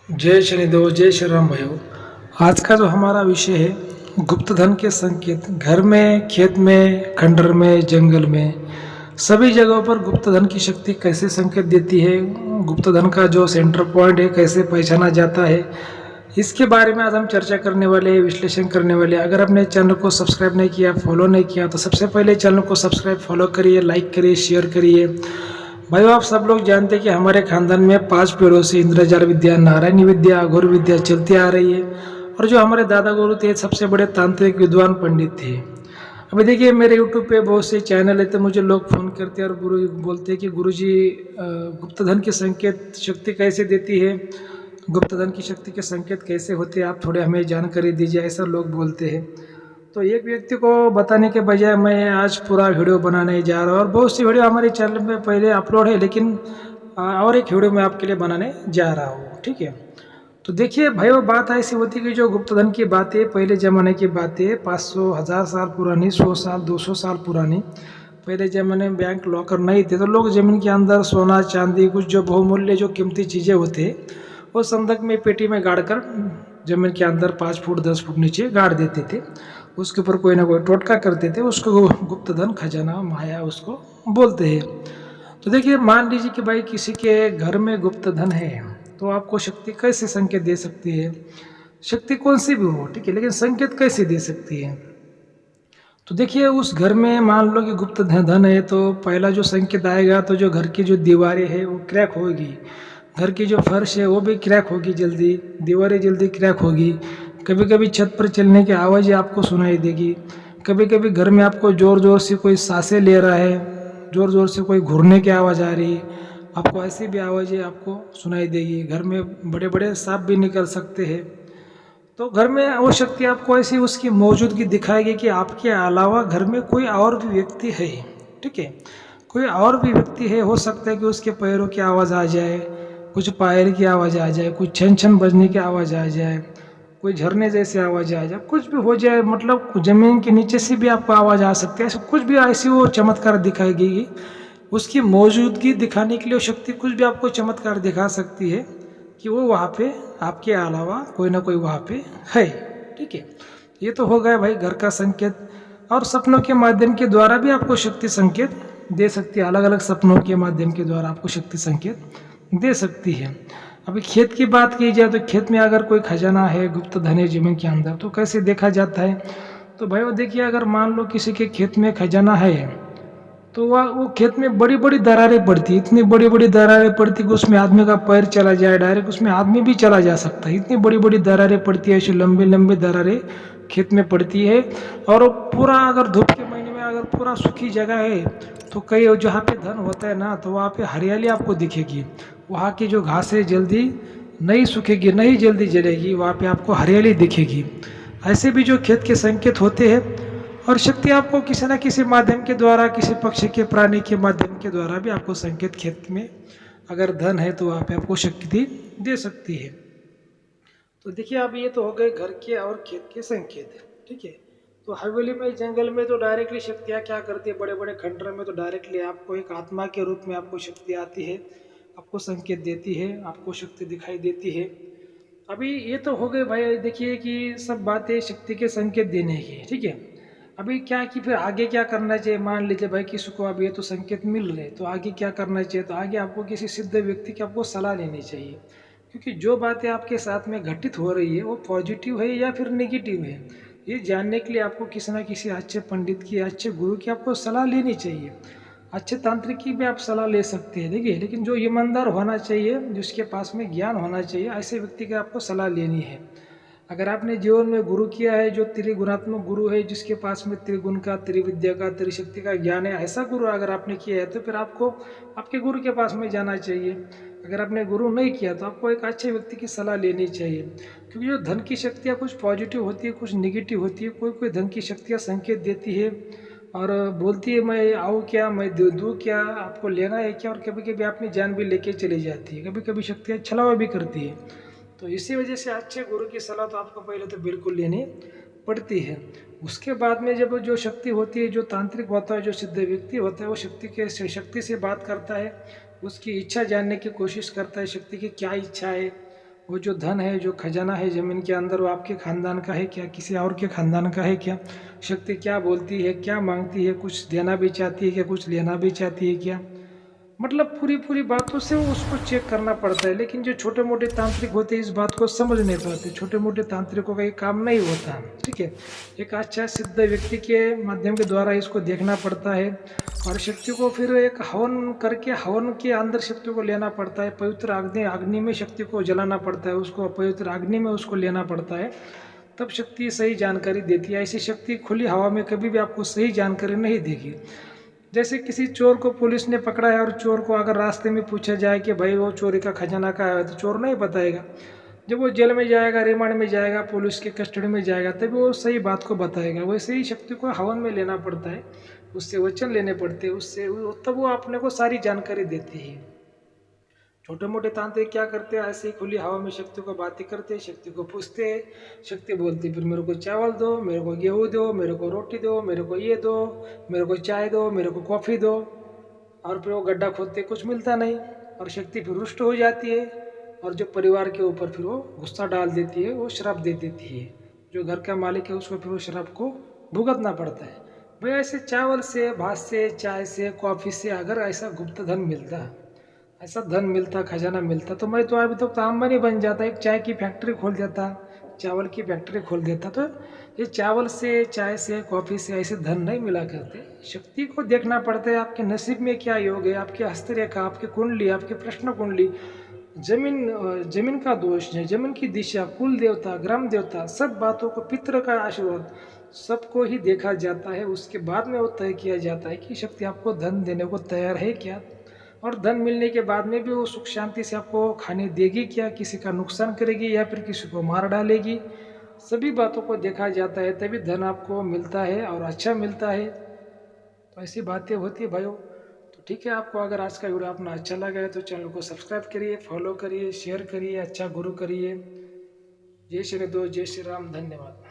जय शनिदेव, जय श्री राम भाइयों। आज का जो हमारा विषय है गुप्त धन के संकेत। घर में, खेत में, खंडर में, जंगल में, सभी जगहों पर गुप्त धन की शक्ति कैसे संकेत देती है, गुप्त धन का जो सेंटर पॉइंट है कैसे पहचाना जाता है, इसके बारे में आज हम चर्चा करने वाले हैं, विश्लेषण करने वाले हैं। अगर आपने चैनल को सब्सक्राइब नहीं किया, फॉलो नहीं किया, तो सबसे पहले चैनल को सब्सक्राइब, फॉलो करिए, लाइक करिए, शेयर करिए। भाइयों, आप सब लोग जानते हैं कि हमारे खानदान में 5 पीढ़ियों से इंद्रजाल विद्या, नारायणी विद्या, अघोर विद्या चलती आ रही है। और जो हमारे दादा गुरु थे, सबसे बड़े तांत्रिक विद्वान पंडित थे। अभी देखिए, मेरे यूट्यूब पे बहुत से चैनल है, तो मुझे लोग फ़ोन करते हैं और गुरु बोलते हैं कि गुरुजी, गुप्त धन के संकेत शक्ति कैसे देती है, गुप्त धन की शक्ति के संकेत कैसे होते हैं, आप थोड़े हमें जानकारी दीजिए, ऐसा लोग बोलते हैं। तो एक व्यक्ति को बताने के बजाय मैं आज पूरा वीडियो बनाने जा रहा हूँ। और बहुत सी वीडियो हमारे चैनल में पहले अपलोड है, लेकिन और एक वीडियो मैं आपके लिए बनाने जा रहा हूँ, ठीक है। तो देखिए भाई, वो बात ऐसी होती है कि जो गुप्त धन की बातें, पहले ज़माने की बातें, 500 1000 साल पुरानी, 100 साल 200 साल पुरानी। पहले ज़माने में बैंक लॉकर नहीं थे, तो लोग ज़मीन के अंदर सोना चांदी, कुछ जो बहुमूल्य जो कीमती चीज़ें होते, वो संदक में, पेटी में गाड़ कर ज़मीन के अंदर 5 फुट 10 फुट नीचे गाड़ देते थे। उसके ऊपर कोई ना कोई टोटका करते थे, उसको गुप्त धन, खजाना, माया उसको बोलते हैं। तो देखिए, मान लीजिए कि भाई किसी के घर में गुप्त धन है, तो आपको शक्ति कैसे संकेत दे सकती है। शक्ति कौन सी भी हो, ठीक है, लेकिन संकेत कैसे दे सकती है। तो देखिए, उस घर में मान लो कि गुप्त धन है, तो पहला जो संकेत आएगा, तो जो घर की जो दीवारें हैं वो क्रैक होगी, घर की जो फर्श है वो भी क्रैक होगी, जल्दी दीवारें जल्दी क्रैक होगी। कभी कभी छत पर चलने की आवाज़ें आपको सुनाई देगी। कभी कभी घर में आपको ज़ोर ज़ोर से कोई सांसें ले रहा है, ज़ोर ज़ोर से कोई घूरने की आवाज़ आ रही है, आपको ऐसी भी आवाज़ें आपको सुनाई देगी। घर में बड़े बड़े सांप भी निकल सकते हैं। तो घर में वो शक्ति आपको ऐसी उसकी मौजूदगी दिखाएगी कि आपके अलावा घर में कोई और भी व्यक्ति है, ठीक है, कोई और भी व्यक्ति है। हो सकता है कि उसके पैरों की आवाज़ आ जाए, कुछ पायल की आवाज़ आ जाए, कुछ छन छन बजने की आवाज़ आ जाए, कोई झरने जैसी आवाज़ आ जाए, कुछ भी हो जाए, मतलब ज़मीन के नीचे से भी आपको आवाज़ आ सकती है। ऐसा कुछ भी ऐसी वो चमत्कार दिखाएगी, उसकी मौजूदगी दिखाने के लिए वो शक्ति कुछ भी आपको चमत्कार दिखा सकती है कि वो वहाँ पे आपके अलावा कोई ना कोई वहाँ पे है, ठीक है। ये तो हो गया भाई घर का संकेत। और सपनों के माध्यम के द्वारा भी आपको शक्ति संकेत दे सकती है, अलग अलग सपनों के माध्यम के द्वारा आपको शक्ति संकेत दे सकती है। अभी खेत की बात की जाए, तो खेत में अगर कोई खजाना है, गुप्त धन है जमीन के अंदर, तो कैसे देखा जाता है। तो भाई वो देखिए, अगर मान लो किसी के खेत में खजाना है, तो वह वो खेत में बड़ी बड़ी दरारें पड़ती, इतनी बड़ी बड़ी दरारें पड़ती कि उसमें आदमी का पैर चला जाए, डायरेक्ट उसमें आदमी भी चला जा सकता है। इतनी बड़ी बड़ी दरारें पड़ती है, ऐसी लंबी लंबी दरारें खेत में पड़ती है। और वो पूरा, अगर धूप के महीने में अगर पूरा सूखी जगह है, तो कई जहाँ पे धन होता है ना, तो वहाँ पे हरियाली आपको दिखेगी। वहाँ की जो घासें जल्दी नहीं सूखेगी, नहीं जल्दी जलेगी, वहाँ पे आपको हरियाली दिखेगी। ऐसे भी जो खेत के संकेत होते हैं। और शक्ति आपको किसी न किसी माध्यम के द्वारा, किसी पक्षी के, प्राणी के माध्यम के द्वारा भी आपको संकेत, खेत में अगर धन है तो वहाँ पे आपको शक्ति दे सकती है। तो देखिए, अब ये तो हो गए घर के और खेत के संकेत, ठीक है। तो हवेली में, जंगल में तो डायरेक्टली शक्तियाँ क्या करती है, बड़े बड़े खंडर में तो डायरेक्टली आपको एक आत्मा के रूप में आपको शक्ति आती है, आपको संकेत देती है, आपको शक्ति दिखाई देती है। अभी ये तो हो गए भाई, देखिए कि सब बातें शक्ति के संकेत देने की, ठीक है। अभी क्या कि फिर आगे क्या करना चाहिए। मान लीजिए भाई किसी को अब ये तो संकेत मिल रहे, तो आगे क्या करना चाहिए। तो आगे आपको किसी सिद्ध व्यक्ति की आपको सलाह लेनी चाहिए, क्योंकि जो बातें आपके साथ में घटित हो रही है वो पॉजिटिव है या फिर नेगेटिव है, ये जानने के लिए आपको किसी न किसी अच्छे पंडित की, अच्छे गुरु की आपको सलाह लेनी चाहिए। अच्छे तांत्रिक की भी आप सलाह ले सकते हैं, देखिए, लेकिन जो ईमानदार होना चाहिए, जिसके पास में ज्ञान होना चाहिए, ऐसे व्यक्ति की आपको सलाह लेनी है। अगर आपने जीवन में गुरु किया है, जो त्रिगुणात्मक गुरु है, जिसके पास में त्रिगुण का, त्रिविद्या का, त्रिशक्ति का ज्ञान है, ऐसा गुरु अगर आपने किया है, तो फिर आपको आपके गुरु के पास में जाना चाहिए। अगर आपने गुरु नहीं किया, तो आपको एक अच्छे व्यक्ति की सलाह लेनी चाहिए, क्योंकि जो धन की शक्तियाँ कुछ पॉजिटिव होती है, कुछ निगेटिव होती है। कोई कोई धन की शक्तियाँ संकेत देती है और बोलती है मैं आऊँ क्या, मैं दूँ क्या, आपको लेना है क्या, और कभी कभी अपनी जान भी लेके चली जाती है। कभी कभी शक्तियाँ छलावा भी करती है। तो इसी वजह से अच्छे गुरु की सलाह तो आपको पहले तो बिल्कुल लेनी पड़ती है। उसके बाद में जब जो शक्ति होती है, जो तांत्रिक होता है, जो सिद्ध व्यक्ति होता है, वो शक्ति से बात करता है, उसकी इच्छा जानने की कोशिश करता है, शक्ति की क्या इच्छा है, वो जो धन है, जो खजाना है जमीन के अंदर, वो आपके खानदान का है क्या, किसी और के खानदान का है क्या? शक्ति क्या बोलती है, क्या मांगती है, कुछ देना भी चाहती है क्या, कुछ लेना भी चाहती है क्या? मतलब पूरी पूरी बातों से वो उसको चेक करना पड़ता है। लेकिन जो छोटे मोटे तांत्रिक होते हैं इस बात को समझ नहीं पाते, छोटे मोटे तांत्रिकों का ये काम नहीं होता। ठीक है, एक अच्छा सिद्ध व्यक्ति के माध्यम के द्वारा इसको देखना पड़ता है और शक्ति को फिर एक हवन करके, हवन के अंदर शक्ति को लेना पड़ता है, पवित्र अग्नि, अग्नि में शक्ति को जलाना पड़ता है, उसको पवित्र अग्नि में उसको लेना पड़ता है, तब शक्ति सही जानकारी देती है। ऐसी शक्ति खुली हवा में कभी भी आपको सही जानकारी नहीं देगी। जैसे किसी चोर को पुलिस ने पकड़ा है और चोर को अगर रास्ते में पूछा जाए कि भाई वो चोरी का खजाना कहाँ है, तो चोर नहीं बताएगा। जब वो जेल में जाएगा, रिमांड में जाएगा, पुलिस के कस्टडी में जाएगा, तभी वो सही बात को बताएगा। वैसे ही शक्ति को हवन में लेना पड़ता है, उससे वचन लेने पड़ते हैं, उससे तब वो अपने को सारी जानकारी देती है। छोटे मोटे तांत्रिक क्या करते हैं, ऐसे ही खुली हवा में शक्ति को बातें करते हैं, शक्ति को पूछते हैं, शक्ति बोलती फिर मेरे को चावल दो, मेरे को गेहूँ दो, मेरे को रोटी दो, मेरे को ये दो, मेरे को चाय दो, मेरे को कॉफ़ी दो। और फिर वो गड्ढा खोदते कुछ मिलता नहीं और शक्ति फिर रुष्ट हो जाती है और जो परिवार के ऊपर फिर वो गुस्सा डाल देती है, वो श्राप दे देती है। जो घर का मालिक है उसको फिर वो श्राप को भुगतना पड़ता है। भाई ऐसे चावल से, भात से, चाय से, कॉफ़ी से अगर ऐसा गुप्त धन मिलता, ऐसा धन मिलता, खजाना मिलता, तो मैं तो अभी तक तो अंबानी बन जाता, एक चाय की फैक्ट्री खोल देता, चावल की फैक्ट्री खोल देता। तो ये चावल से, चाय से, कॉफ़ी से ऐसे धन नहीं मिला करते। शक्ति को देखना पड़ता है, आपके नसीब में क्या योग है, आपकी हस्तरेखा, आपकी कुंडली, आपकी प्रश्न कुंडली, जमीन का दोष है, जमीन की दिशा, कुल देवता, ग्राम देवता, सब बातों को, पितृ का आशीर्वाद, सबको ही देखा जाता है। उसके बाद में वो तय किया जाता है कि शक्ति आपको धन देने को तैयार है क्या, और धन मिलने के बाद में भी वो सुख शांति से आपको खाने देगी क्या, किसी का नुकसान करेगी या फिर किसी को मार डालेगी। सभी बातों को देखा जाता है, तभी धन आपको मिलता है और अच्छा मिलता है। तो ऐसी बातें होती है भाइयों। तो ठीक है, आपको अगर आज का वीडियो अपना अच्छा लगा है तो चैनल को सब्सक्राइब करिए, फॉलो करिए, शेयर करिए, अच्छा गुरु करिए। जय श्री राम, जय श्री राम, धन्यवाद।